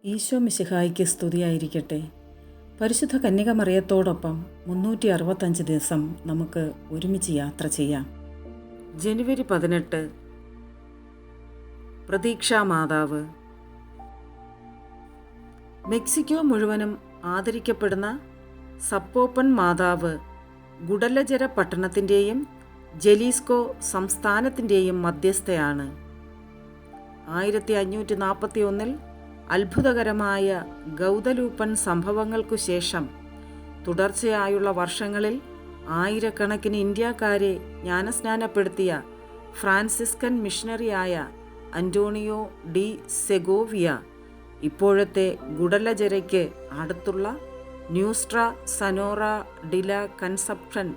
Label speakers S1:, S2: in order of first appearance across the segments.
S1: ഈശോ മിശിഹായ്ക്ക് സ്തുതിയായിരിക്കട്ടെ. പരിശുദ്ധ കന്യകമറിയത്തോടൊപ്പം 365 ദിവസം നമുക്ക് ഒരുമിച്ച് യാത്ര ചെയ്യാം. ജനുവരി 18 പ്രതീക്ഷാ മാതാവ്. മെക്സിക്കോ മുഴുവനും ആദരിക്കപ്പെടുന്ന സപ്പോപ്പൻ മാതാവ് ഗുഡലജര പട്ടണത്തിൻ്റെയും ജലീസ്കോ സംസ്ഥാനത്തിൻ്റെയും മധ്യസ്ഥയാണ്. 1541 അത്ഭുതകരമായ ഗൗദലൂപ്പൻ സംഭവങ്ങൾക്കു ശേഷം തുടർച്ചയായുള്ള വർഷങ്ങളിൽ ആയിരക്കണക്കിന് ഇന്ത്യക്കാരെ ജ്ഞാനസ്നാനപ്പെടുത്തിയ ഫ്രാൻസിസ്കൻ മിഷണറിയായ അന്റോണിയോ ഡി സെഗോവിയ ഇപ്പോഴത്തെ ഗുഡലജരയ്ക്ക് അടുത്തുള്ള ന്യൂസ്ട്ര സനോറ ഡില കൺസപ്ഷൻ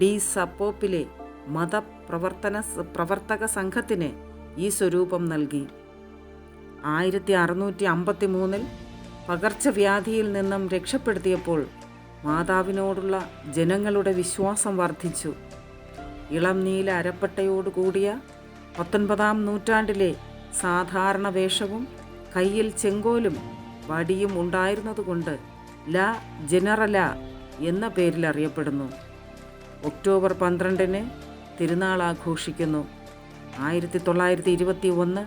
S1: ഡി സപ്പോപ്പിലെ പ്രവർത്തക സംഘത്തിന് ഈ സ്വരൂപം നൽകി. 1653 പകർച്ചവ്യാധിയിൽ നിന്നും രക്ഷപ്പെടുത്തിയപ്പോൾ മാതാവിനോടുള്ള ജനങ്ങളുടെ വിശ്വാസം വർദ്ധിച്ചു. ഇളം നീല അരപ്പട്ടയോടുകൂടിയ 19-ാം നൂറ്റാണ്ടിലെ സാധാരണ വേഷവും കയ്യിൽ ചെങ്കോലും വടിയും ഉണ്ടായിരുന്നതുകൊണ്ട് ലാ ജനറല എന്ന പേരിൽ അറിയപ്പെടുന്നു. ഒക്ടോബർ 12 തിരുനാൾ ആഘോഷിക്കുന്നു. 1921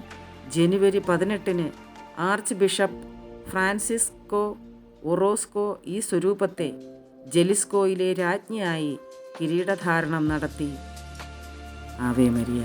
S1: ജനുവരി 18 ആർച്ച് ബിഷപ്പ് ഫ്രാൻസിസ്കോ ഒറോസ്കോ ഈ സ്വരൂപത്തെ ജലിസ്കോയിലെ രാജ്ഞിയായി കിരീടധാരണം നടത്തി. Ave Maria.